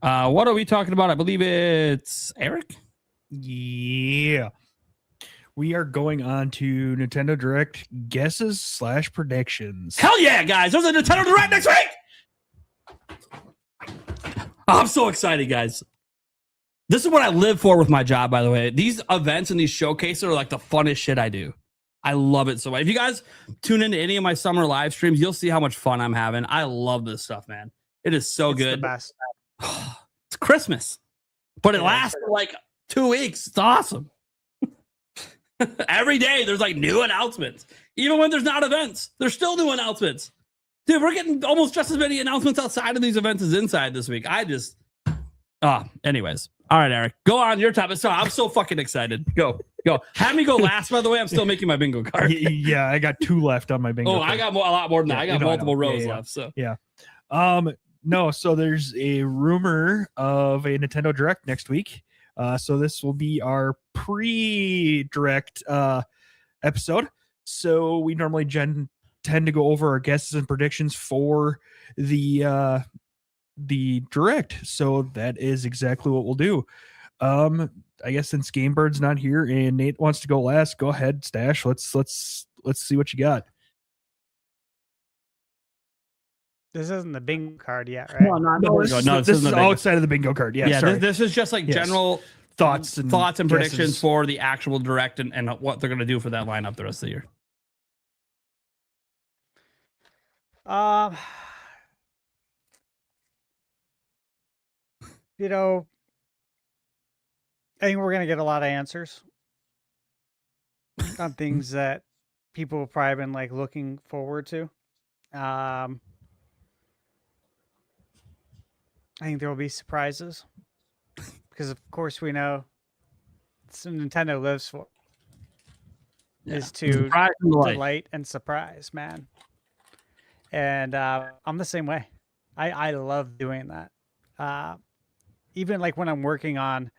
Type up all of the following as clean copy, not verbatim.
What are we talking about? I believe it's Eric. Yeah. We are going on to Nintendo Direct guesses / predictions. Hell yeah, guys. There's a Nintendo Direct next week. I'm so excited, guys. This is what I live for with my job, by the way. These events and these showcases are like the funnest shit I do. I love it so much. If you guys tune into any of my summer live streams, you'll see how much fun I'm having. I love this stuff, man. It is so good. It's the best. It's Christmas, but it lasts for like 2 weeks. It's awesome. Every day there's like new announcements. Even when there's not events, there's still new announcements. Dude, we're getting almost just as many announcements outside of these events as inside this week. Anyways. All right, Eric, go on your topic. So I'm so fucking excited. Go. Have me go last, by the way. I'm still making my bingo card. Yeah, I got 2 left on my bingo card. I got a lot more than that. I got multiple rows left. So yeah. No, so there's a rumor of a Nintendo Direct next week. So this will be our pre-direct episode. So we normally tend to go over our guesses and predictions for the direct. So that is exactly what we'll do. I guess since Gamebird's not here and Nate wants to go last, go ahead, Stash. Let's see what you got. This isn't the bingo card yet, right? No, this is outside of the bingo card. Yeah, this is just like general thoughts and predictions for the actual direct and what they're going to do for that lineup the rest of the year. You know, I think we're going to get a lot of answers on things that people have probably been like looking forward to. I think there will be surprises because, of course, we know it's what Nintendo lives for is to delight and surprise, man. And I'm the same way. I love doing that. Even like when I'm working on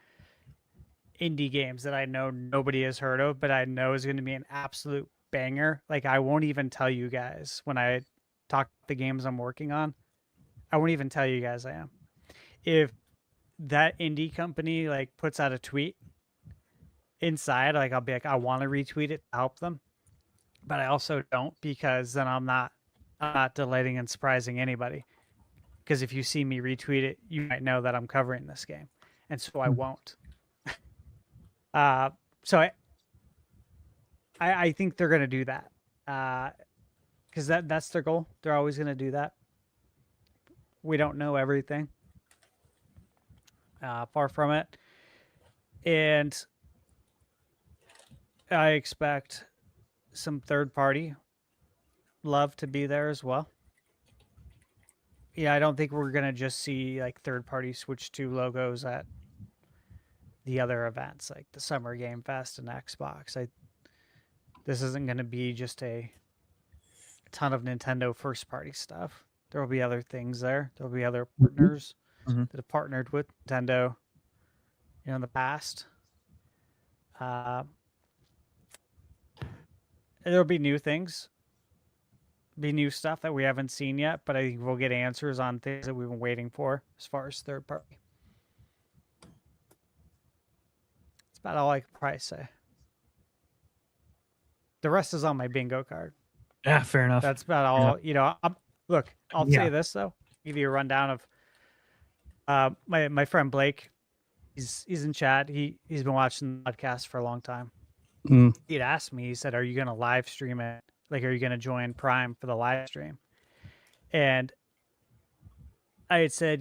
indie games that I know nobody has heard of, but I know is going to be an absolute banger. Like I won't even tell you guys when I talk the games I'm working on. I won't even tell you guys I am. If that indie company like puts out a tweet inside, like I'll be like, I want to retweet it to help them, but I also don't because then I'm not delighting and surprising anybody. Because if you see me retweet it, you might know that I'm covering this game, and so I won't. So I think they're going to do that because that's their goal. They're always going to do that. We don't know everything. Far from it. And I expect some third-party love to be there as well. Yeah, I don't think we're going to just see like third-party Switch 2 logos at the other events like the Summer Game Fest and Xbox. This isn't going to be just a ton of Nintendo first-party stuff. There will be other things there. There will be other partners that have partnered with Nintendo, in the past. There will be new things. Be new stuff that we haven't seen yet, but I think we'll get answers on things that we've been waiting for as far as third party. That's about all I can probably say. The rest is on my bingo card. Yeah, fair enough. That's about all. Look, I'll say this though. Give you a rundown of my friend Blake. He's in chat. He's been watching the podcast for a long time. He'd asked me. He said, "Are you going to live stream it? Like, are you going to join Prime for the live stream?" And I had said,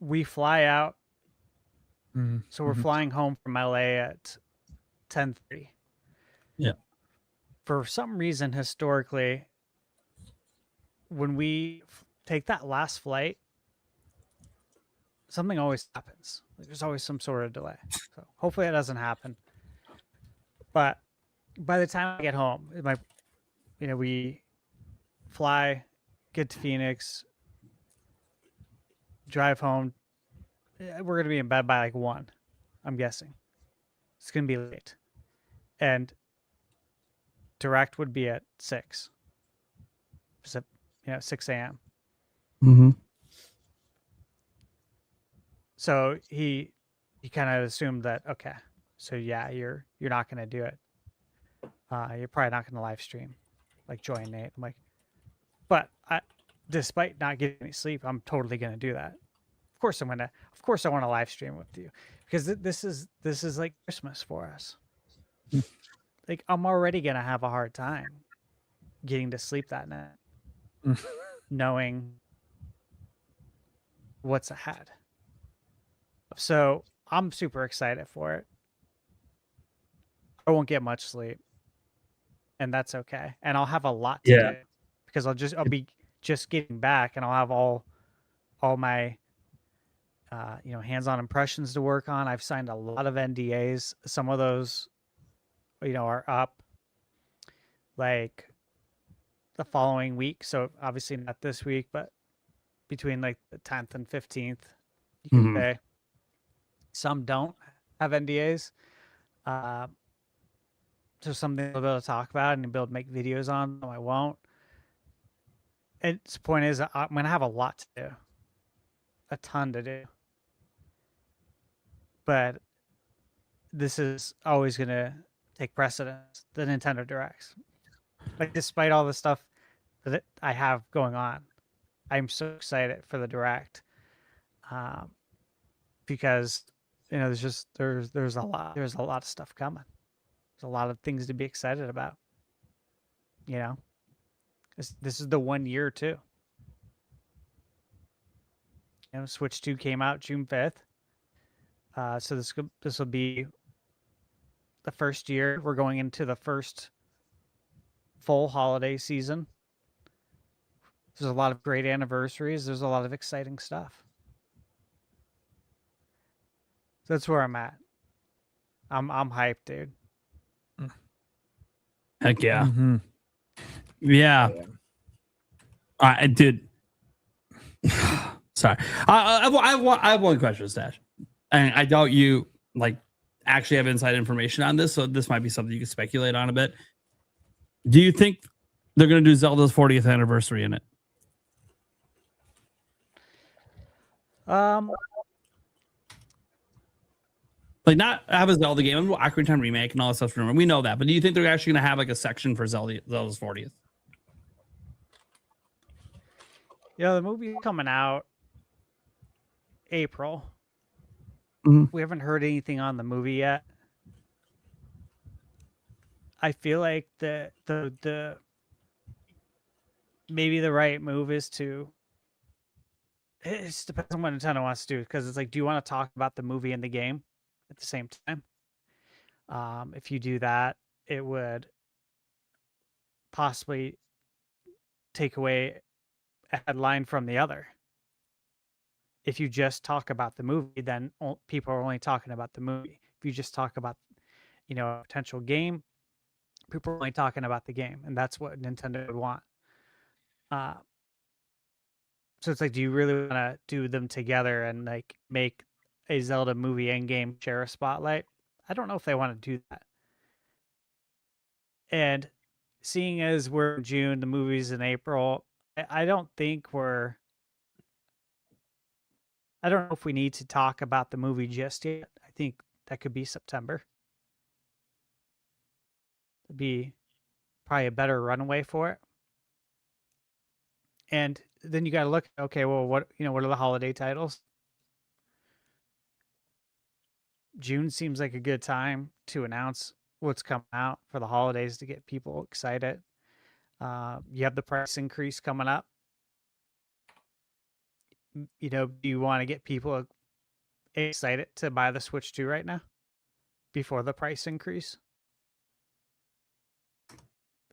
we fly out. So we're flying home from LA at 10:30. Yeah. For some reason, historically, when we take that last flight, something always happens. Like, there's always some sort of delay. So hopefully that doesn't happen. But by the time I get home, we fly, get to Phoenix, drive home. We're going to be in bed by like 1, I'm guessing. It's going to be late. And direct would be at 6. 6 a.m. So he kind of assumed that, okay, so yeah, you're not going to do it. You're probably not going to live stream, like join Nate. I'm like, but despite not getting any sleep, I'm totally going to do that. Of course I want to live stream with you, because this is like Christmas for us. Like, I'm already going to have a hard time getting to sleep that night, knowing what's ahead. So I'm super excited for it. I won't get much sleep, and that's okay. And I'll have a lot to do, because I'll be just getting back, and I'll have all my hands-on impressions to work on. I've signed a lot of NDAs. Some of those, are up like the following week. So obviously not this week, but between like the 10th and 15th, you can say. Some don't have NDAs. So something I'll be able to talk about and be able to make videos on. No, I won't. And the point is, I'm going to have a lot to do. A ton to do. But this is always going to take precedence, the Nintendo Directs. Like, despite all the stuff that I have going on, I'm so excited for the Direct, because there's a lot of stuff coming. There's a lot of things to be excited about. This is the 1 year too. Switch 2 came out June 5th. So this will be the first year. We're going into the first full holiday season. There's a lot of great anniversaries. There's a lot of exciting stuff. So that's where I'm at. I'm hyped, dude. Heck yeah. Yeah. Dude. Sorry. I have one question, Stash. And I doubt you actually have inside information on this, so this might be something you can speculate on a bit. Do you think they're going to do Zelda's 40th anniversary in it? Not have a Zelda game, Ocarina of Time remake and all that stuff. We know that, but do you think they're actually going to have a section for Zelda's 40th? Yeah, the movie's coming out April. We haven't heard anything on the movie yet. I feel like the maybe the right move is to. It just depends on what Nintendo wants to do, because it's like, do you want to talk about the movie and the game at the same time? If you do that, it would possibly take away a headline from the other. If you just talk about the movie, then people are only talking about the movie. If you just talk about, a potential game, people are only talking about the game, and that's what Nintendo would want. So it's like, do you really want to do them together and make a Zelda movie and game share a spotlight? I don't know if they want to do that. And seeing as we're in June, the movie's in April, I don't know if we need to talk about the movie just yet. I think that could be September. It'd be probably a better runway for it. And then you got to look, okay, well, what are the holiday titles? June seems like a good time to announce what's coming out for the holidays to get people excited. You have the price increase coming up. Do you want to get people excited to buy the Switch 2 right now before the price increase?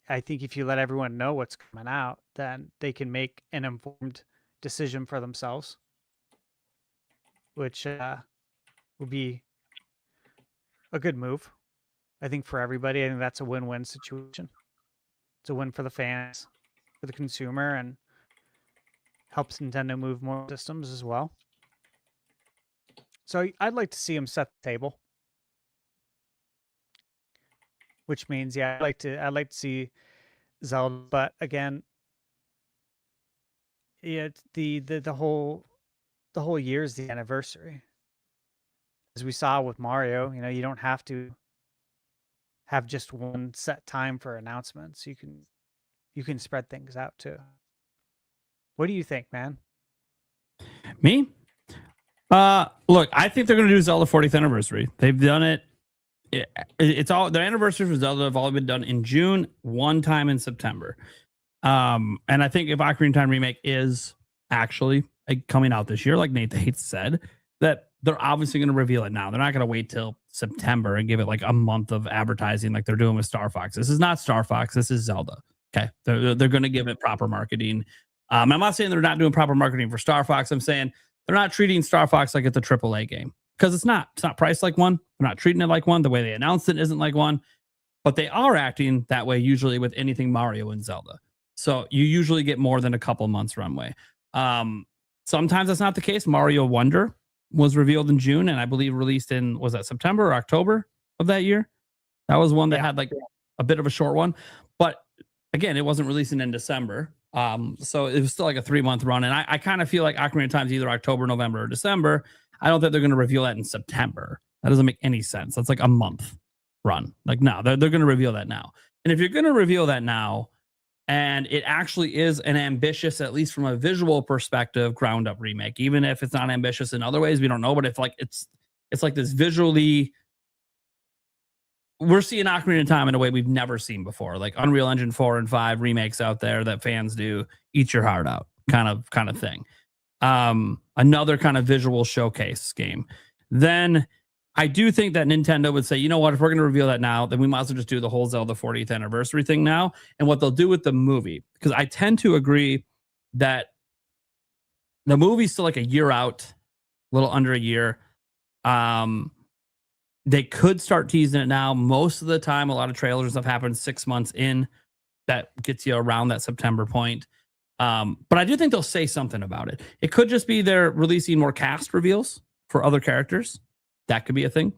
I think if you let everyone know what's coming out, then they can make an informed decision for themselves, which would be a good move, I think, for everybody. I think that's a win-win situation. It's a win for the fans, for the consumer, and helps Nintendo move more systems as well. So I'd like to see them set the table, which means, yeah, I'd like to see Zelda, but again, yeah, the whole year is the anniversary. as we saw with Mario, you don't have to have just one set time for announcements. You can spread things out too. What do you think, man? Me? Look, I think they're going to do Zelda 40th anniversary. They've done it. It's all their anniversaries for Zelda have all been done in June, one time in September. And I think if Ocarina of Time remake is actually coming out this year, like Nate Hates said, that they're obviously going to reveal it now. They're not going to wait till September and give it like a month of advertising like they're doing with Star Fox. This is not Star Fox. This is Zelda. Okay, they're going to give it proper marketing. I'm not saying they're not doing proper marketing for Star Fox. I'm saying they're not treating Star Fox like it's a AAA game, because it's not. It's not priced like one. They're not treating it like one. The way they announced it isn't like one. But they are acting that way usually with anything Mario and Zelda. So you usually get more than a couple months runway. Sometimes that's not the case. Mario Wonder was revealed in June, and I believe released in, was that September or October of that year? That was one that had like a bit of a short one. But again, it wasn't releasing in December. So it was still like a 3-month run. And I kind of feel like Ocarina of Time is either October, November, or December. I don't think they're going to reveal that in September. That doesn't make any sense. That's like a month run. Like, no, they're going to reveal that now. And if you're going to reveal that now, and it actually is an ambitious, at least from a visual perspective, ground up remake, even if it's not ambitious in other ways, we don't know. But if like it's like this visually, we're seeing Ocarina of Time in a way we've never seen before, like Unreal Engine 4 and 5 remakes out there that fans do, eat your heart out kind of thing. Another kind of visual showcase game. Then I do think that Nintendo would say, you know what, if we're going to reveal that now, then we might as well just do the whole Zelda 40th anniversary thing now. And what they'll do with the movie, because I tend to agree that the movie's still like a year out, a little under a year. They could start teasing it now. Most of the time, a lot of trailers have happened 6 months in. That gets you around that September point. But I do think they'll say something about it. It could just be they're releasing more cast reveals for other characters. That could be a thing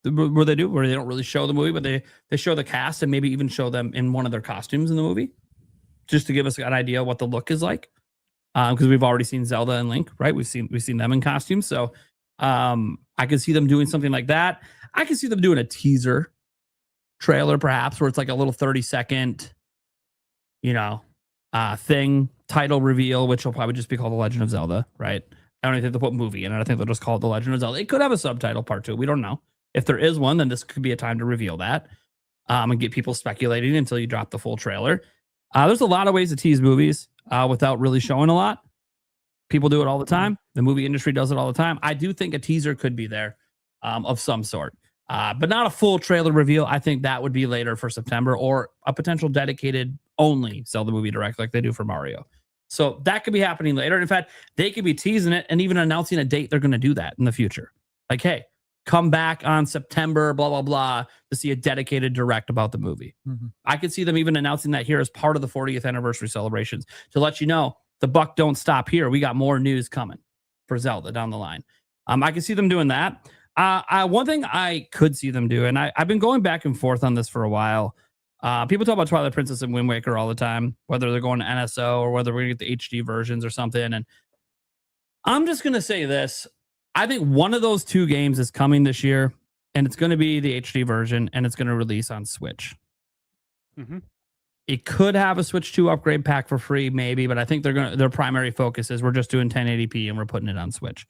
where they don't really show the movie, but they show the cast and maybe even show them in one of their costumes in the movie, just to give us an idea of what the look is like. Because we've already seen Zelda and Link, right? We've seen them in costumes. So I could see them doing something like that. I can see them doing a teaser trailer, perhaps, where it's like a little 30-second, thing, title reveal, which will probably just be called The Legend of Zelda, right? I don't even think they'll put movie in it. I think they'll just call it The Legend of Zelda. It could have a subtitle part 2. We don't know. If there is one, then this could be a time to reveal that and get people speculating until you drop the full trailer. There's a lot of ways to tease movies without really showing a lot. People do it all the time. The movie industry does it all the time. I do think a teaser could be there of some sort, but not a full trailer reveal. I think that would be later for September, or a potential dedicated only Zelda movie direct like they do for Mario. So that could be happening later. In fact, they could be teasing it and even announcing a date they're going to do that in the future. Like, hey, come back on September, blah, blah, blah, to see a dedicated direct about the movie. Mm-hmm. I could see them even announcing that here as part of the 40th anniversary celebrations to let you know the buck don't stop here. We got more news coming for Zelda down the line. I can see them doing that. One thing I could see them do, and I've been going back and forth on this for a while. People talk about Twilight Princess and Wind Waker all the time, whether they're going to NSO or whether we're going to get the HD versions or something. And I'm just going to say this. I think one of those two games is coming this year, and it's going to be the HD version, and it's going to release on Switch. Mm-hmm. It could have a Switch 2 upgrade pack for free, maybe, but I think their primary focus is we're just doing 1080p and we're putting it on Switch.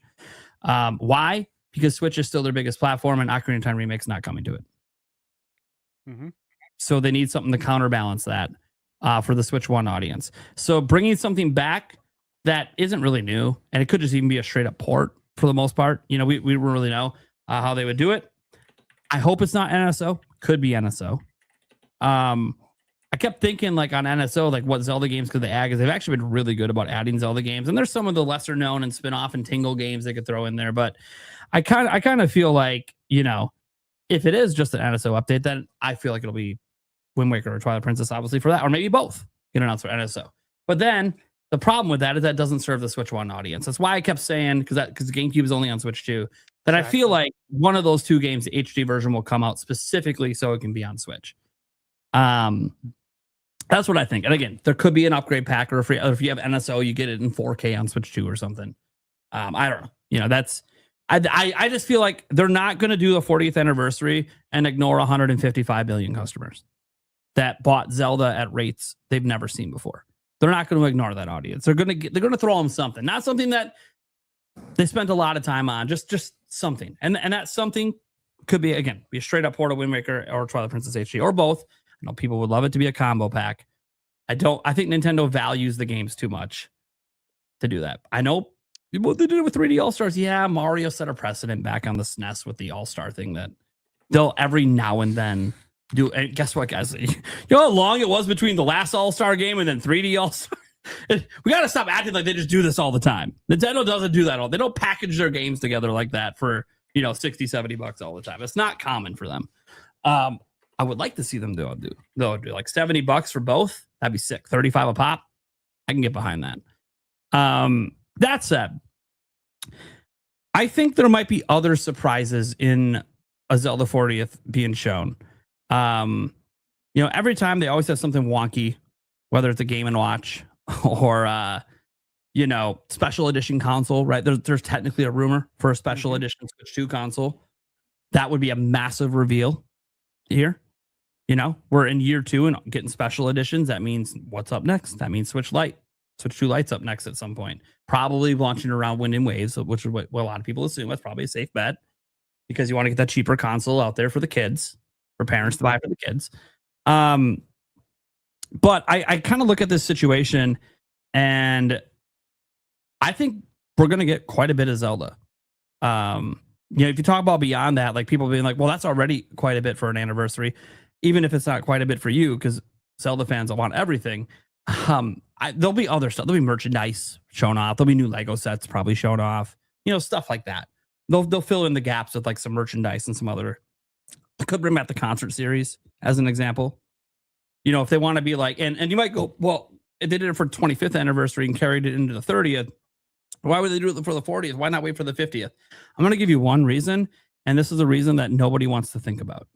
Why? Because Switch is still their biggest platform, and Ocarina of Time Remake's not coming to it. Mm-hmm. So they need something to counterbalance that for the Switch 1 audience. So bringing something back that isn't really new, and it could just even be a straight up port for the most part. We don't really know how they would do it. I hope it's not NSO. Could be NSO. I kept thinking like on NSO, like what Zelda games could they add? Because they've actually been really good about adding Zelda games. And there's some of the lesser known and spin-off and Tingle games they could throw in there. But I kind of feel like, if it is just an NSO update, then I feel like it'll be Wind Waker or Twilight Princess, obviously, for that, or maybe both get announced for NSO. But then the problem with that is that doesn't serve the Switch 1 audience. That's why I kept saying, because GameCube is only on Switch 2, that exactly. I feel like one of those two games, the HD version, will come out specifically so it can be on Switch. That's what I think. And again, there could be an upgrade pack, or if you have NSO, you get it in 4K on Switch 2 or something. I don't know. That's I just feel like they're not going to do the 40th anniversary and ignore 155 billion customers that bought Zelda at rates they've never seen before. They're not going to ignore that audience. They're going to throw them something, not something that they spent a lot of time on, just something. And that something could be, again, be a straight up Portal Wind Waker or Twilight Princess HD or both. I know people would love it to be a combo pack. I think Nintendo values the games too much to do that. I know what they did with 3D All-Stars. Yeah, Mario set a precedent back on the SNES with the All-Star thing that they'll every now and then do. And guess what, guys? You know how long it was between the last All-Star game and then 3D All-Star? We got to stop acting like they just do this all the time. Nintendo doesn't do that all. They don't package their games together like that for, $60-$70 all the time. It's not common for them. I would like to see them do like $70 for both. That'd be sick. 35 a pop. I can get behind that. That said, I think there might be other surprises in a Zelda 40th being shown. Every time they always have something wonky, whether it's a Game & Watch or special edition console, right? There's technically a rumor for a special edition Switch 2 console. That would be a massive reveal here. We're in year 2 and getting special editions. That means what's up next? That means Switch 2 Lite's up next at some point. Probably launching around Wind and Waves, which is what a lot of people assume. That's probably a safe bet because you want to get that cheaper console out there for the kids, for parents to buy for the kids. But I kind of look at this situation and I think we're going to get quite a bit of Zelda. If you talk about beyond that, like people being like, well, that's already quite a bit for an anniversary, even if it's not quite a bit for you, because Zelda fans want everything. There'll be other stuff. There'll be merchandise shown off. There'll be new Lego sets probably shown off. Stuff like that. They'll fill in the gaps with like some merchandise and some other. I could bring back the concert series as an example. If they want to be like, and you might go, well, if they did it for 25th anniversary and carried it into the 30th, why would they do it for the 40th? Why not wait for the 50th? I'm going to give you one reason, and this is a reason that nobody wants to think about.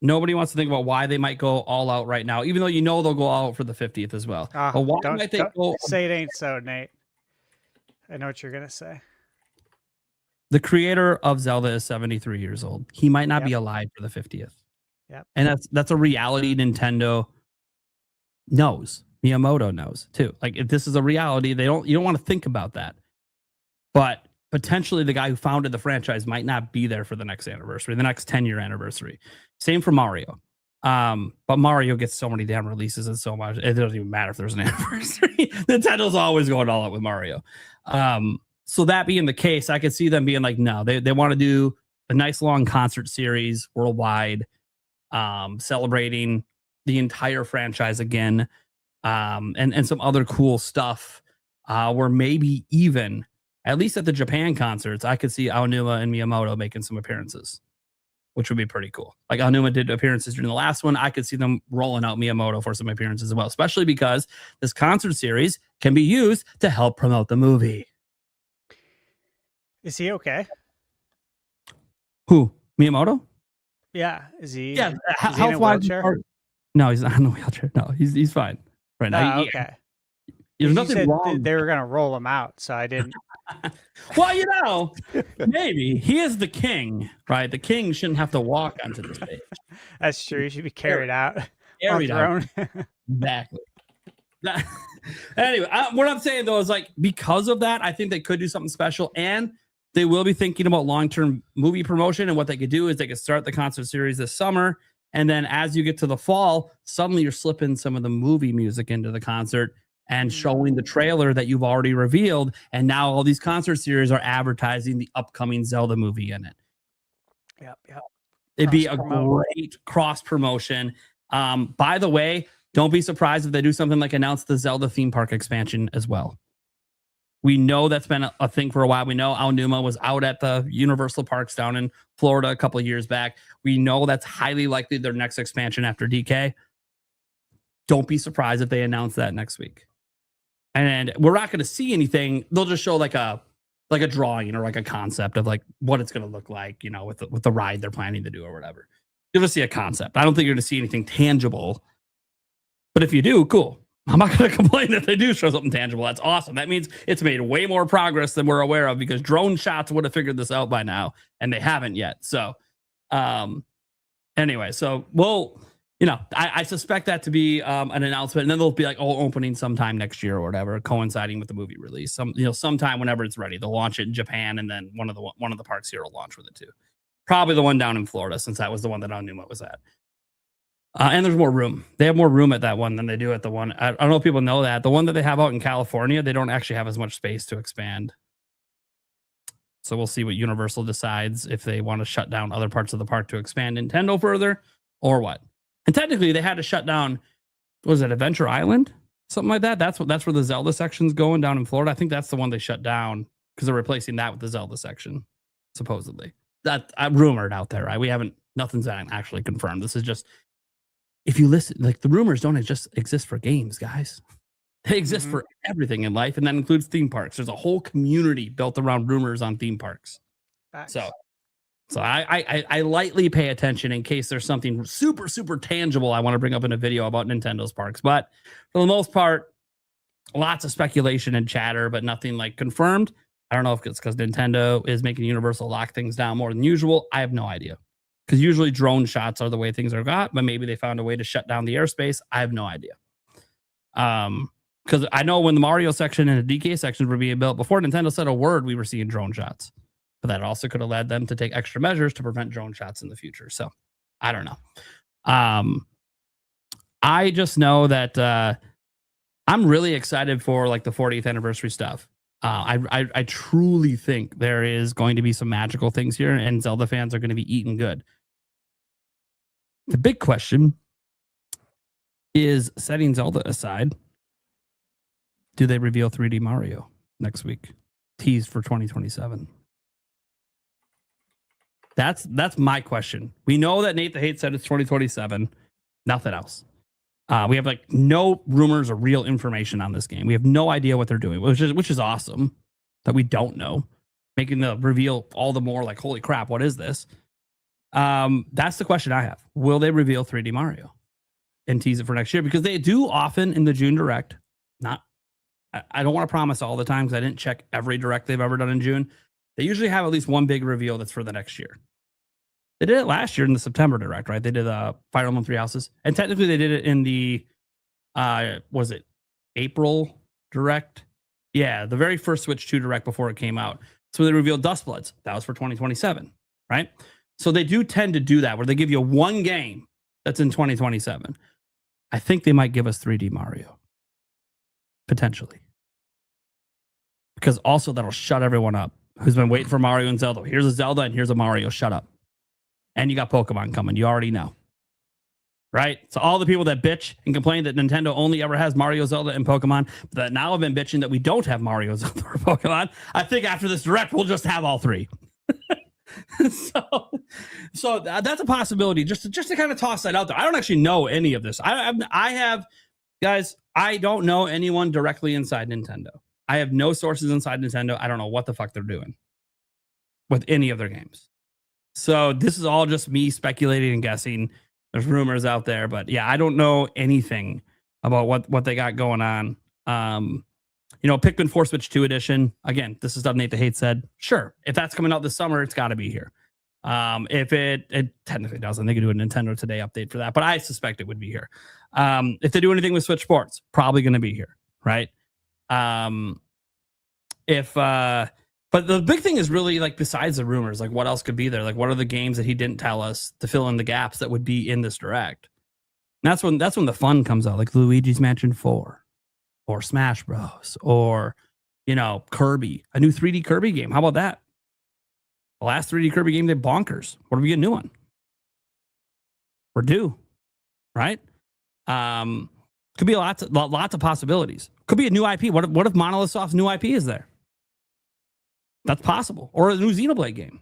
Nobody wants to think about why they might go all out right now, even though they'll go all out for the 50th as well. But why might they go? Say it ain't so, Nate. I know what you're going to say. The creator of Zelda is 73 years old. He might not be alive for the 50th. Yep. And that's a reality Nintendo knows. Miyamoto knows too. Like if this is a reality, you don't want to think about that. But potentially the guy who founded the franchise might not be there for the next anniversary, the next 10-year anniversary. Same for Mario. But Mario gets so many damn releases and so much. It doesn't even matter if there's an anniversary. Nintendo's always going all out with Mario. So that being the case, I could see them being like, no, they want to do a nice long concert series worldwide, celebrating the entire franchise again. And some other cool stuff where maybe even, at least at the Japan concerts, I could see Aonuma and Miyamoto making some appearances, which would be pretty cool. Like Aonuma did appearances during the last one. I could see them rolling out Miyamoto for some appearances as well, especially because this concert series can be used to help promote the movie. Is he okay? Who? Miyamoto? Yeah. Is he? Yeah. Is he in a wheelchair? No, he's not in a wheelchair. No, he's fine right now. Okay. There's nothing wrong. They were gonna roll him out, so I didn't. Well, maybe he is the king, right? The king shouldn't have to walk onto the stage. That's true. He should be carried out. Carried out. Exactly. Anyway, what I'm saying though is like because of that, I think they could do something special, and they will be thinking about long-term movie promotion. And what they could do is they could start the concert series this summer. And then as you get to the fall, suddenly you're slipping some of the movie music into the concert and showing the trailer that you've already revealed. And now all these concert series are advertising the upcoming Zelda movie in it. Yep. It'd be a great cross promotion. By the way, don't be surprised if they do something like announce the Zelda theme park expansion as well. We know that's been a thing for a while. We know Aonuma was out at the Universal Parks down in Florida a couple of years back. We know that's highly likely their next expansion after DK. Don't be surprised if they announce that next week. And we're not going to see anything. They'll just show like a drawing or like a concept of like what it's going to look like, with the ride they're planning to do or whatever. You'll just see a concept. I don't think you're going to see anything tangible. But if you do, cool. I'm not going to complain if they do show something tangible. That's awesome. That means it's made way more progress than we're aware of, because drone shots would have figured this out by now, and they haven't yet. So, anyway, so we'll, I suspect that to be an announcement, and then they'll be like, opening sometime next year or whatever, coinciding with the movie release. Sometime whenever it's ready, they'll launch it in Japan, and then one of the parks here will launch with it too. Probably the one down in Florida, since that was the one that Onuma was at. And there's more room. They have more room at that one than they do at the one. I don't know if people know that. The one that they have out in California, they don't actually have as much space to expand. So we'll see what Universal decides, if they want to shut down other parts of the park to expand Nintendo further, or what. And technically, they had to shut down, was it Adventure Island? Something like that. That's where the Zelda section's going down in Florida. I think that's the one they shut down, because they're replacing that with the Zelda section, supposedly. That rumored out there, right? Nothing's actually confirmed. This is just, if you listen, like, the rumors don't just exist for games, guys. They exist for everything in life, and that includes theme parks. There's a whole community built around rumors on theme parks. Facts. So I lightly pay attention in case there's something super, super tangible I want to bring up in a video about Nintendo's parks. But for the most part, lots of speculation and chatter, but nothing like confirmed. I don't know if it's because Nintendo is making Universal lock things down more than usual. I have no idea. Because usually drone shots are the way things are got, but maybe they found a way to shut down the airspace. I have no idea. Because I know when the Mario section and the DK sections were being built, before Nintendo said a word, we were seeing drone shots. But that also could have led them to take extra measures to prevent drone shots in the future. So I don't know. I just know that I'm really excited for like the 40th anniversary stuff. I truly think there is going to be some magical things here, and Zelda fans are going to be eating good. The big question is, setting Zelda aside, do they reveal 3D Mario next week? Tease for 2027. That's my question. We know that Nate the Hate said it's 2027. Nothing else. We have like no rumors or real information on this game. We have no idea what they're doing, which is awesome that we don't know, making the reveal all the more like, holy crap, what is this? That's the question I have. Will they reveal 3D Mario and tease it for next year? Because they do often in the June Direct. I don't want to promise all the time, because I didn't check every Direct they've ever done in June. They usually have at least one big reveal that's for the next year. They did it last year in the September Direct, right? They did Fire Emblem Three Houses. And technically they did it in the, was it April Direct? Yeah, the very first Switch 2 Direct before it came out. So they revealed Dustbloods. That was for 2027, right? So they do tend to do that, where they give you one game that's in 2027. I think they might give us 3D Mario. Potentially. Because also that'll shut everyone up who's been waiting for Mario and Zelda. Here's a Zelda and here's a Mario. Shut up. And you got Pokemon coming. You already know. Right? So all the people that bitch and complain that Nintendo only ever has Mario, Zelda, and Pokemon, that now have been bitching that we don't have Mario, Zelda, or Pokemon, I think after this Direct, we'll just have all three. So that's a possibility. Just to kind of toss that out there. I don't actually know any of this. I have, guys, I don't know anyone directly inside Nintendo. I have no sources inside Nintendo. I don't know what the fuck they're doing with any of their games. So this is all just me speculating and guessing. There's rumors out there, but yeah, I don't know anything about what they got going on. Pikmin 4 Switch 2 edition. Again, this is stuff Nate the Hate said. Sure, if that's coming out this summer, it's got to be here. If it technically doesn't, they could do a Nintendo Today update for that, but I suspect it would be here. If they do anything with Switch Sports, probably going to be here, right? But the big thing is really like, besides the rumors, like what else could be there? Like what are the games that he didn't tell us to fill in the gaps that would be in this Direct? And that's when the fun comes out, like Luigi's Mansion 4 or Smash Bros. Or, Kirby, a new 3D Kirby game. How about that? The last 3D Kirby game did bonkers. What are we getting a new one? We're due, right? Could be lots of possibilities. Could be a new IP. What if Monolith Soft's new IP is there? That's possible. Or a new Xenoblade game.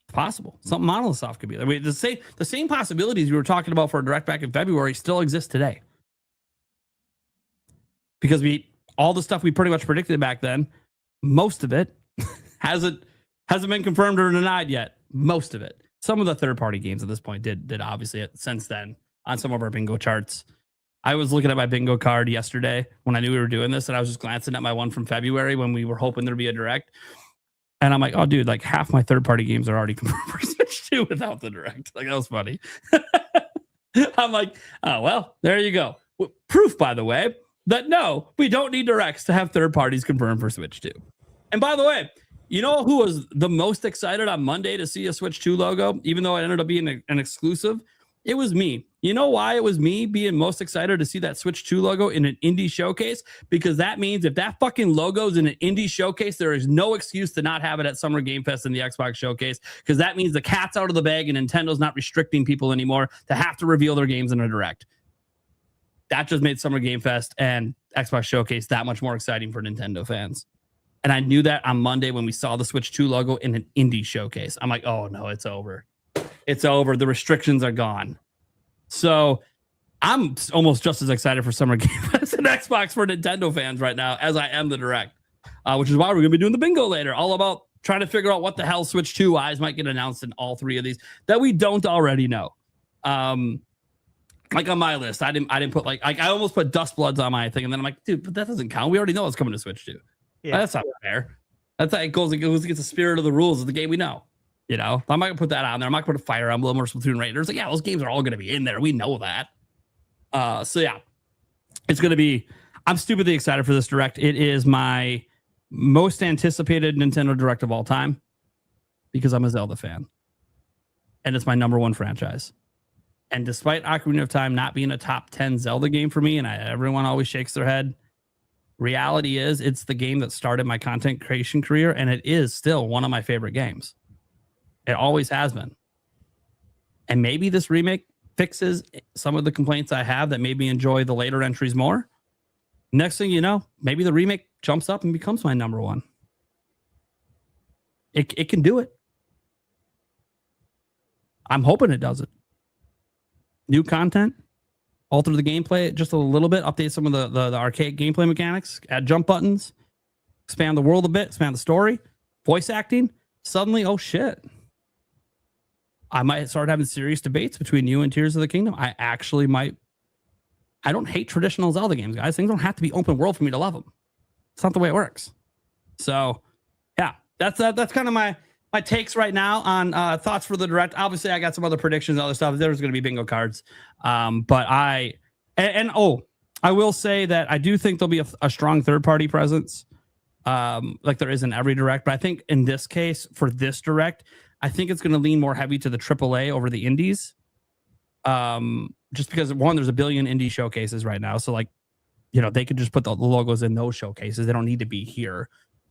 It's possible. Something Monolith Soft could be there. The same possibilities we were talking about for a Direct back in February still exist today. Because all the stuff we pretty much predicted back then, most of it hasn't been confirmed or denied yet. Most of it. Some of the third-party games at this point did obviously since then on some of our bingo charts. I was looking at my bingo card yesterday when I knew we were doing this, and I was just glancing at my one from February when we were hoping there'd be a direct. And I'm like, oh, dude, like half my third-party games are already confirmed for Switch 2 without the direct. Like, that was funny. I'm like, oh, well, there you go. Proof, by the way, that no, we don't need directs to have third parties confirmed for Switch 2. And by the way, you know who was the most excited on Monday to see a Switch 2 logo, even though it ended up being an exclusive? It was me. You know why it was me being most excited to see that Switch 2 logo in an indie showcase? Because that means if that fucking logo is in an indie showcase, there is no excuse to not have it at Summer Game Fest and the Xbox showcase, because that means the cat's out of the bag and Nintendo's not restricting people anymore to have to reveal their games in a direct. That just made Summer Game Fest and Xbox Showcase that much more exciting for Nintendo fans. And I knew that on Monday when we saw the Switch 2 logo in an indie showcase. I'm like, oh no, it's over. It's over. The restrictions are gone. So I'm almost just as excited for Summer Game Fest and Xbox for Nintendo fans right now as I am the direct, which is why we're going to be doing the bingo later, all about trying to figure out what the hell Switch 2 eyes might get announced in all three of these that we don't already know. Like on my list, I didn't put like I almost put Dust Bloods on my thing, and then I'm like, dude, but that doesn't count. We already know it's coming to Switch 2. Yeah, that's not fair. That's how it goes against the spirit of the rules of the game we know. You know, I'm not gonna put that on there. I'm not gonna put a Fire Emblem or Splatoon Raiders. Like, yeah, those games are all gonna be in there. We know that. So yeah, it's gonna be. I'm stupidly excited for this direct. It is my most anticipated Nintendo Direct of all time because I'm a Zelda fan, and it's my number one franchise. And despite Ocarina of Time not being a top 10 Zelda game for me, and everyone always shakes their head, reality is it's the game that started my content creation career, and it is still one of my favorite games. It always has been. And maybe this remake fixes some of the complaints I have that made me enjoy the later entries more. Next thing you know, maybe the remake jumps up and becomes my number one. It can do it. I'm hoping it does it. New content, alter the gameplay just a little bit, update some of the arcade gameplay mechanics, add jump buttons, expand the world a bit, expand the story, voice acting. Suddenly, oh shit. I might start having serious debates between you and Tears of the Kingdom. I actually might. I don't hate traditional Zelda games, guys. Things don't have to be open world for me to love them. It's not the way it works. So, yeah, that's kind of my takes right now on thoughts for the direct. Obviously, I got some other predictions and other stuff. There's going to be bingo cards. But I will say that I do think there'll be a strong third-party presence like there is in every direct. But I think in this case, for this direct, I think it's going to lean more heavy to the AAA over the indies. Just because, one, there's a billion indie showcases right now. So, like, you know, they could just put the logos in those showcases. They don't need to be here.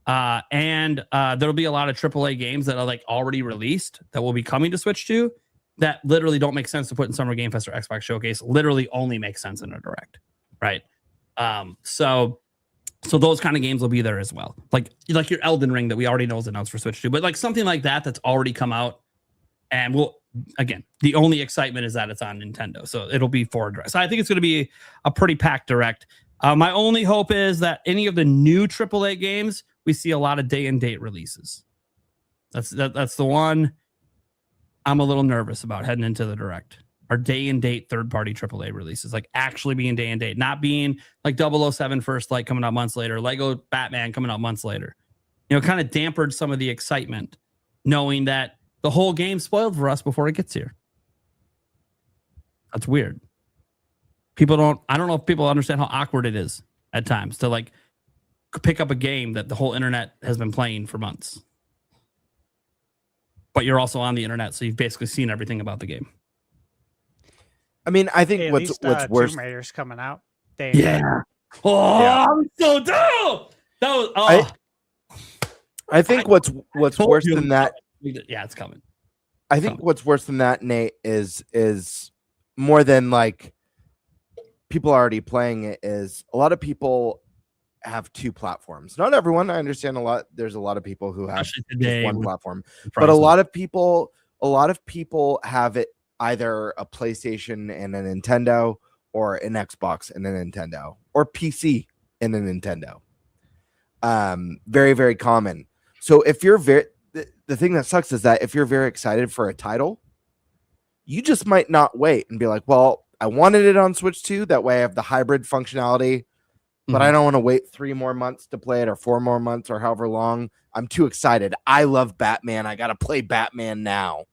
And there'll be a lot of AAA games that are like already released that will be coming to Switch 2 that literally don't make sense to put in Summer Game Fest or Xbox Showcase. Literally only make sense in a direct, right? So those kind of games will be there as well. Like your Elden Ring that we already know is announced for Switch 2, but like something like that's already come out. And again, the only excitement is that it's on Nintendo, so it'll be for direct. So I think it's going to be a pretty packed direct. My only hope is that any of the new AAA games, we see a lot of day and date releases. That's the one I'm a little nervous about heading into the direct. Our day and date third party AAA releases, like actually being day and date, not being like 007 First Light coming out months later, Lego Batman coming out months later. You know, kind of dampened some of the excitement, knowing that the whole game spoiled for us before it gets here. That's weird. I don't know if people understand how awkward it is at times to like pick up a game that the whole internet has been playing for months. But you're also on the internet, so you've basically seen everything about the game. I mean, I think what's worse. Tomb Raider's coming out. Yeah. Oh, yeah. I'm so dope. That was. Oh. I think what's worse than that. Yeah, it's coming. I think what's worse than that, Nate, is more than like people already playing it. Is a lot of people have two platforms. Not everyone. I understand a lot. There's a lot of people who have just one platform, but a lot of people have it either a PlayStation and a Nintendo, or an Xbox and a Nintendo, or PC and a Nintendo. Very, very common. So if you're the thing that sucks is that if you're very excited for a title, you just might not wait and be like, well, I wanted it on Switch too. That way I have the hybrid functionality, but I don't want to wait 3 more months to play it or 4 more months or however long. I'm too excited. I love Batman. I got to play Batman now.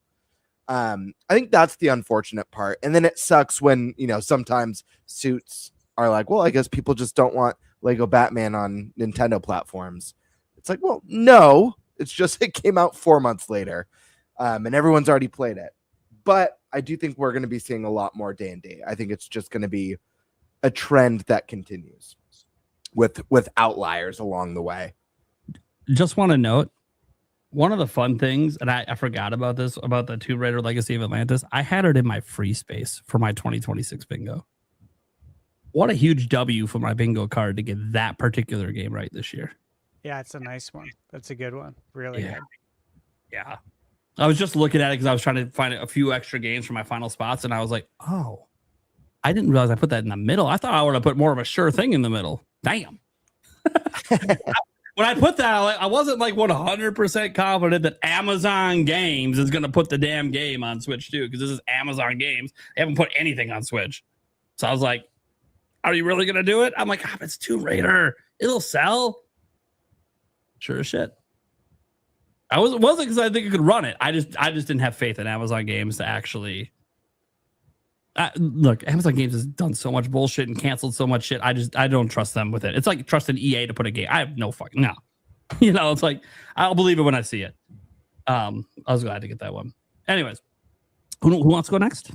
I think that's the unfortunate part. And then it sucks when, sometimes suits are like, well, I guess people just don't want Lego Batman on Nintendo platforms. It's like, well, no, it's just it came out 4 months later, and everyone's already played it. But I do think we're going to be seeing a lot more day and date. I think it's just going to be a trend that continues with outliers along the way. Just want to note, one of the fun things, and I forgot about this, about the Tomb Raider Legacy of Atlantis, I had it in my free space for my 2026 bingo. What a huge W for my bingo card to get that particular game right this year. Yeah, it's a nice one. That's a good one. Really good. Yeah. I was just looking at it because I was trying to find a few extra games for my final spots, and I was like, oh, I didn't realize I put that in the middle. I thought I would have put more of a sure thing in the middle. Damn. When I put that, I wasn't like 100% confident that Amazon Games is going to put the damn game on Switch too, because this is Amazon Games. They haven't put anything on Switch. So I was like, are you really going to do it? I'm like, it's Tomb Raider. It'll sell. Sure as shit. It wasn't because I think it could run it. I just didn't have faith in Amazon Games to actually. Look, Amazon Games has done so much bullshit and canceled so much shit. I don't trust them with it. It's like trusting EA to put a game. I have no fucking no. It's like I'll believe it when I see it. I was glad to get that one. Anyways, who wants to go next?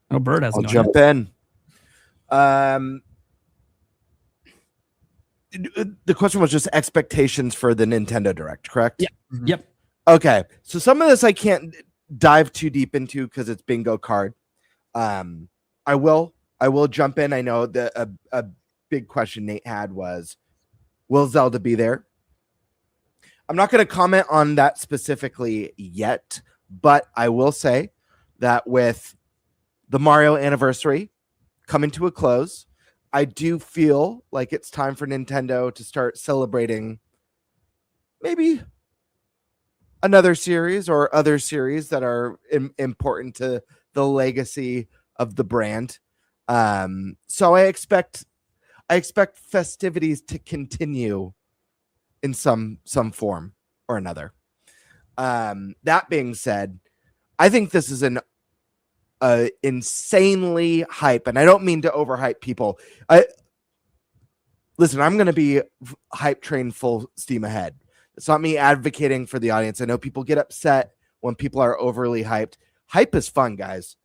No, Bird has. I'll jump in. The question was just expectations for the Nintendo Direct, correct? Yeah. Mm-hmm. Yep. Okay, so some of this I can't dive too deep into because it's bingo card. I will jump in. I know that a big question Nate had was, will Zelda be there? I'm not going to comment on that specifically yet, but I will say that with the Mario anniversary coming to a close, I do feel like it's time for Nintendo to start celebrating maybe another series or other series that are important to the legacy of the brand. So I expect festivities to continue in some form or another. That being said, I think this is an insanely hype, and I don't mean to overhype people. Listen, I'm going to be hype train full steam ahead. It's not me advocating for the audience. I know people get upset when people are overly hyped. Hype is fun, guys.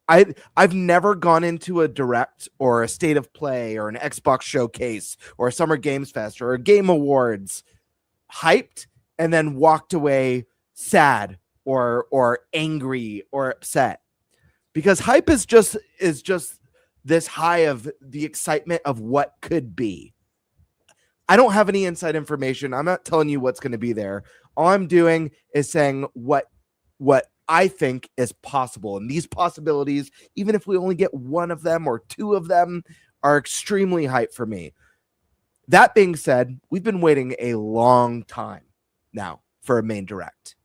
I've never gone into a direct or a state of play or an Xbox showcase or a Summer Games Fest or a Game Awards hyped and then walked away sad or angry or upset, because hype is just this high of the excitement of what could be. I don't have any inside information. I'm not telling you what's going to be there. All I'm doing is saying what I think is possible. And these possibilities, even if we only get one of them or two of them, are extremely hype for me. That being said, we've been waiting a long time now for a main direct.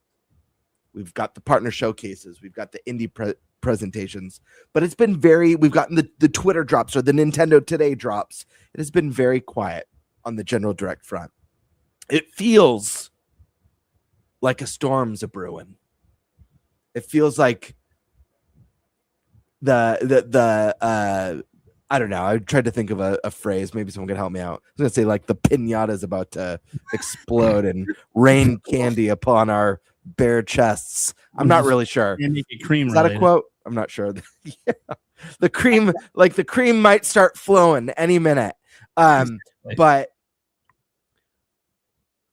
We've got the partner showcases. We've got the indie presentations. But it's been we've gotten the Twitter drops or the Nintendo Today drops. It has been very quiet on the general direct front. It feels like a storm's a brewing. It feels like the I don't know. I tried to think of a phrase. Maybe someone could help me out. I was gonna say like the pinata is about to explode and rain candy upon our bare chests. I'm not really sure. Cream is that a quote? I'm not sure. Yeah. The cream might start flowing any minute. But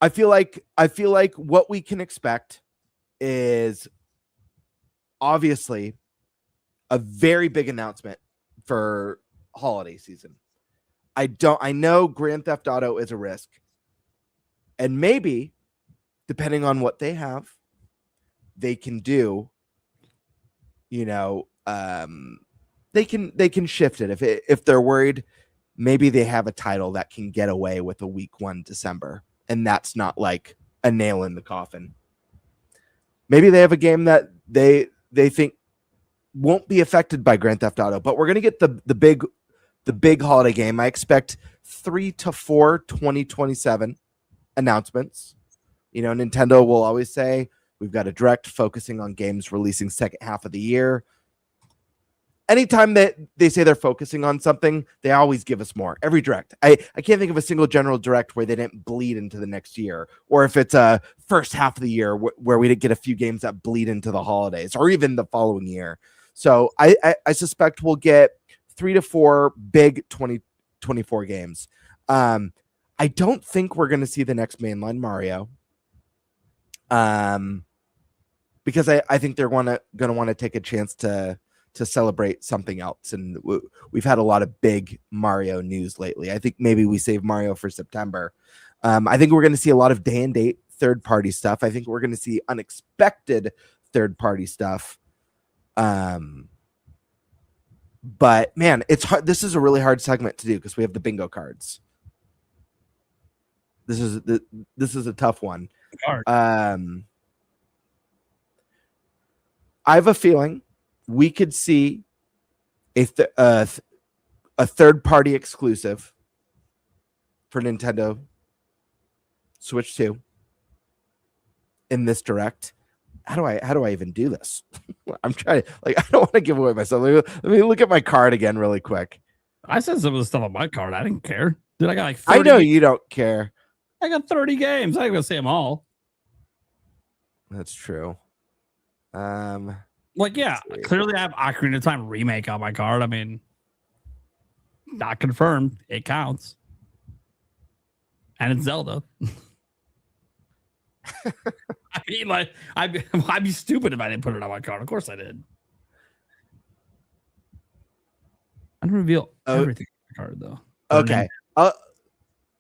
I feel like what we can expect is obviously a very big announcement for holiday season. I know Grand Theft Auto is a risk, and maybe depending on what they have, they can do, they can shift it. If they're worried, maybe they have a title that can get away with a week 1 December, and that's not like a nail in the coffin. Maybe they have a game that they think won't be affected by Grand Theft Auto, but we're going to get the big holiday game. I expect 3 to 4 2027 announcements. You know, Nintendo will always say we've got a direct focusing on games releasing second half of the year. Anytime that they say they're focusing on something, they always give us more. Every direct. I can't think of a single general direct where they didn't bleed into the next year, or if it's a first half of the year where we didn't get a few games that bleed into the holidays or even the following year. So I suspect we'll get 3 to 4 big 2024 games. I don't think we're going to see the next mainline Mario. Because I think they're going to want to take a chance to celebrate something else. And we've had a lot of big Mario news lately. I think maybe we save Mario for September. I think we're going to see a lot of day and date third-party stuff. I think we're going to see unexpected third-party stuff. But man, it's hard. This is a really hard segment to do because we have the bingo cards. This is a tough one. I have a feeling we could see a third-party exclusive for Nintendo Switch 2 in this direct. How do I even do this? I'm trying to, I don't want to give away myself. Let me look at my card again really quick. I said some of the stuff on my card. I didn't care. Dude, I got like 30. I know you don't care. I got 30 games. I ain't gonna say them all. That's true. Yeah, clearly I have Ocarina of Time remake on my card. I mean, not confirmed. It counts. And it's Zelda. I mean, I'd be stupid if I didn't put it on my card. Of course I did. I didn't reveal everything on my card though. Okay.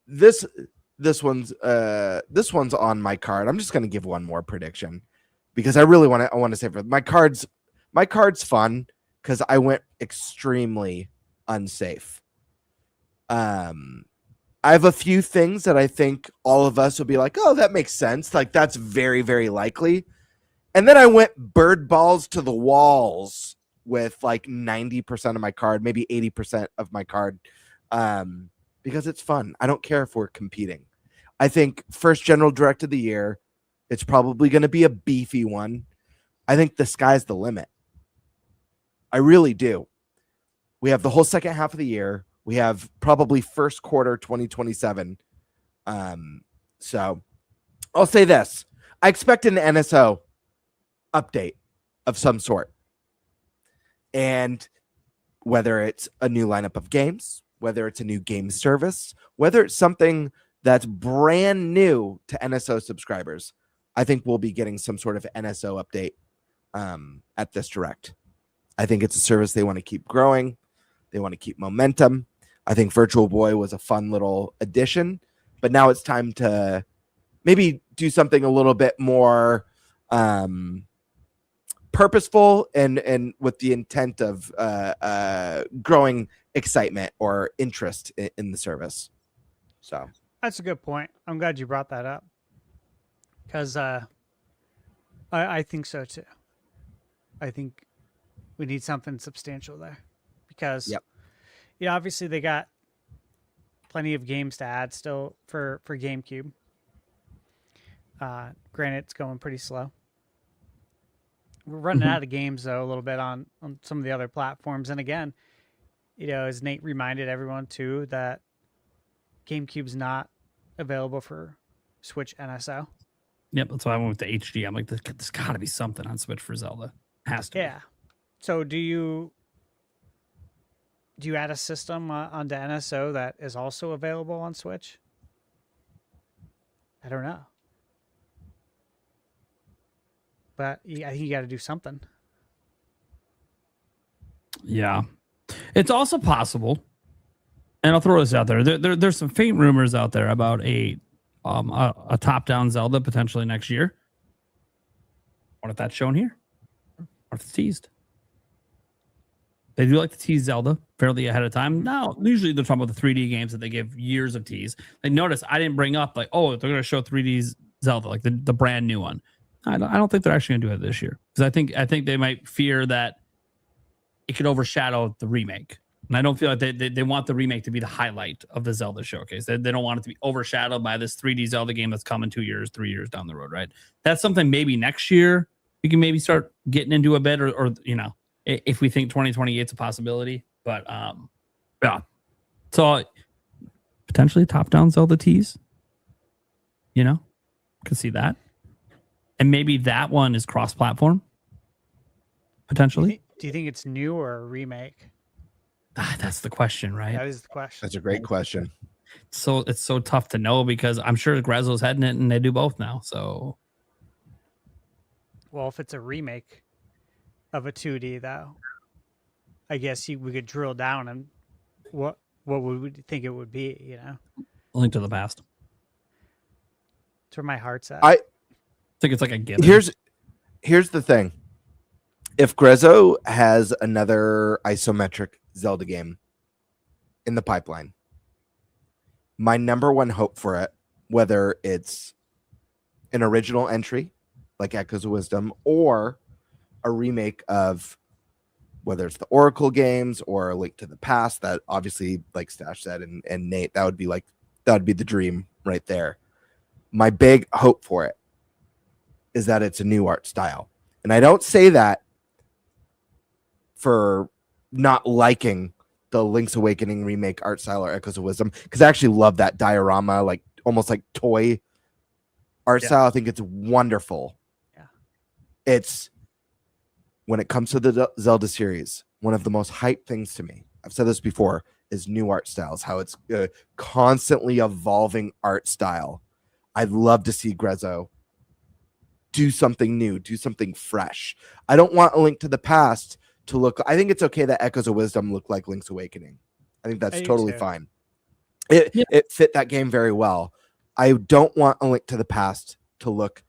This one's on my card. I'm just gonna give one more prediction because I really want to say for my card's fun because I went extremely unsafe. I have a few things that I think all of us will be like, oh, that makes sense. Like that's very, very likely. And then I went bird balls to the walls with like 90% of my card, maybe 80% of my card. Because it's fun. I don't care if we're competing. I think first general direct of the year, it's probably going to be a beefy one. I think the sky's the limit. I really do. We have the whole second half of the year. We have probably first quarter 2027. So I'll say this. I expect an NSO update of some sort. And whether it's a new lineup of games, whether it's a new game service, whether it's something that's brand new to NSO subscribers, I think we'll be getting some sort of NSO update at this direct. I think it's a service they want to keep growing. They want to keep momentum. I think Virtual Boy was a fun little addition, but now it's time to maybe do something a little bit more purposeful and with the intent of growing excitement or interest in the service. So that's a good point. I'm glad you brought that up because I think so too. I think we need something substantial there because obviously they got plenty of games to add still for GameCube. Granted, it's going pretty slow. We're running out of games though a little bit on some of the other platforms. And again, as Nate reminded everyone too, that GameCube's not available for Switch NSO. Yep, that's why I went with the HD. I'm like, there's got to be something on Switch for Zelda. Has to. Yeah. So do you add a system onto NSO that is also available on Switch? I don't know. But I think you got to do something. Yeah. It's also possible, and I'll throw this out there. There's some faint rumors out there about a top-down Zelda potentially next year. What if that's shown here? What if it's teased? They do like to tease Zelda fairly ahead of time. Now, usually they're talking about the 3D games that they give years of tease. Like, notice I didn't bring up they're going to show 3D Zelda, like the brand new one. I don't think they're actually going to do it this year because I think they might fear that it could overshadow the remake. And I don't feel like they want the remake to be the highlight of the Zelda showcase. They don't want it to be overshadowed by this 3D Zelda game that's coming 2 years, 3 years down the road, right? That's something maybe next year we can maybe start getting into a bit, or if we think 2028 is a possibility. But yeah, so potentially top-down Zelda tease. Could see that, and maybe that one is cross-platform. Potentially. Do you think it's new or a remake? That's the question, right? That is the question. That's a great question. So it's so tough to know because I'm sure Grezzo's heading it, and they do both now. So, well, if it's a remake of a 2D, though, I guess we could drill down and what would we think it would be? Link to the Past. That's where my heart's at. I think it's like a given. Here's the thing. If Grezzo has another isometric Zelda game in the pipeline, my number one hope for it, whether it's an original entry like Echoes of Wisdom or a remake of whether it's the Oracle games or a Link to the Past, that obviously, like Stash said and Nate, that would be the dream right there. My big hope for it is that it's a new art style. And I don't say that for not liking the Link's Awakening remake art style or Echoes of Wisdom, because I actually love that diorama, like almost like toy art style. I think it's wonderful. Yeah. It's, when it comes to the Zelda series, one of the most hype things to me, I've said this before, is new art styles, how it's a constantly evolving art style. I'd love to see Grezzo do something new, do something fresh. I don't want a Link to the Past to look. I think it's okay that Echoes of Wisdom look like Link's Awakening. I think that's totally fine. It fit that game very well. I don't want a Link to the Past to look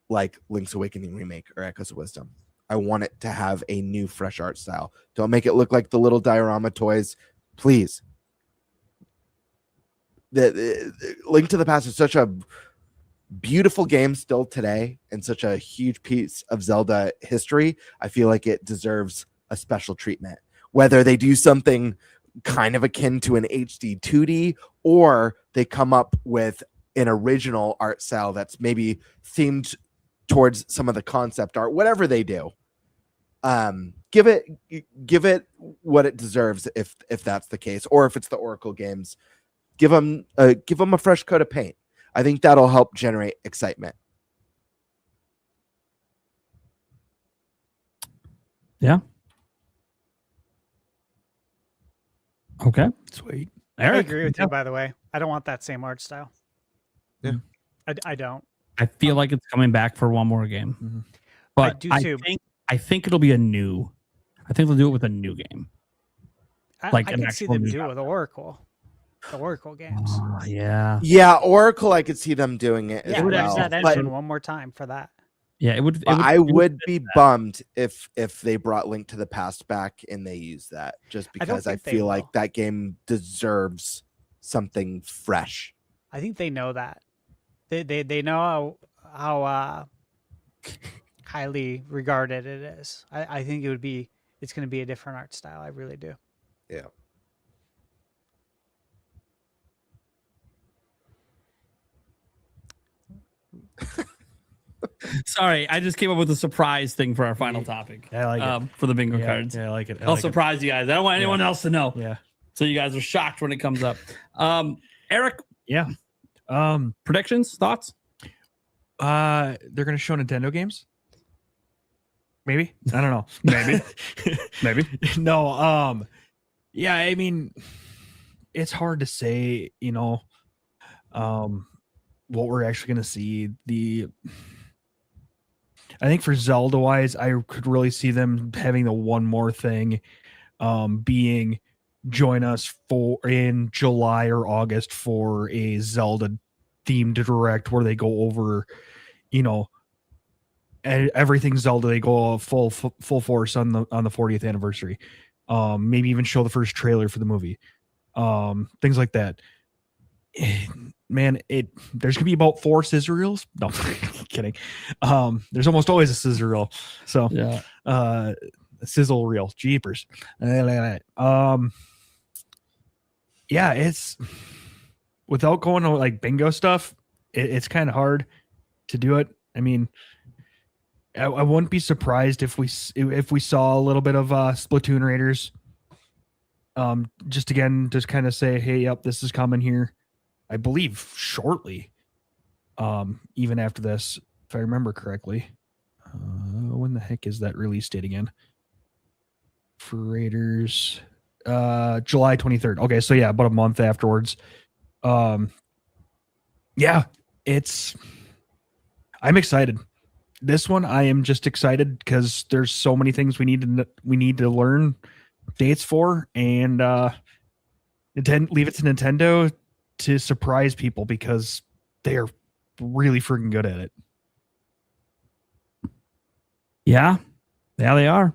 like Link's Awakening remake or Echoes of Wisdom. I want it to have a new, fresh art style. Don't make it look like the little diorama toys, please. The Link to the Past is such a beautiful game still today and such a huge piece of Zelda history. I feel like it deserves a special treatment, whether they do something kind of akin to an HD 2D or they come up with an original art style that's maybe themed towards some of the concept art, whatever they do. Give it what it deserves if that's the case, or if it's the Oracle games, give them a fresh coat of paint. I think that'll help generate excitement. Yeah. Okay. Sweet. I agree with you, by the way. I don't want that same art style. Yeah. I don't. I feel like it's coming back for one more game. Mm-hmm. But I do too. I think it'll be I think they'll do it with a new game. I can see them do it with Oracle. The Oracle games. Yeah, Oracle, I could see them doing it as well. Use that engine one more time for that. Yeah, it would. I would be bummed if they brought Link to the Past back and they use that, just because I feel like that game deserves something fresh. I think they know that. They know how highly regarded it is. I think it's going to be a different art style. I really do. Yeah. Sorry, I just came up with a surprise thing for our final topic. I like it. For the bingo cards. Yeah, I like it. I'll surprise you guys. I don't want anyone else to know. Yeah. So you guys are shocked when it comes up. Eric. Yeah. Predictions, thoughts? They're gonna show Nintendo games. Maybe. I don't know. Maybe. No. Yeah. I mean, it's hard to say. What we're actually gonna see. I think for Zelda wise, I could really see them having the one more thing, being join us in July or August for a Zelda themed direct where they go over, everything Zelda. They go full force on the 40th anniversary. Maybe even show the first trailer for the movie. Things like that. Man, there's gonna be about 4 scissor reels. No, kidding. There's almost always a scissor reel. So yeah. sizzle reel, jeepers. Yeah, it's without going to like bingo stuff, it's kind of hard to do it. I mean, I wouldn't be surprised if we saw a little bit of Splatoon Raiders. Just kind of say, hey, yep, this is coming here. I believe shortly. Even after this, if I remember correctly. When the heck is that release date again? For Raiders, July 23rd. Okay, so yeah, about a month afterwards. Yeah, I'm excited. This one, I am just excited because there's so many things we need to learn dates for, and leave it to Nintendo to surprise people because they are really freaking good at it. Yeah, they are.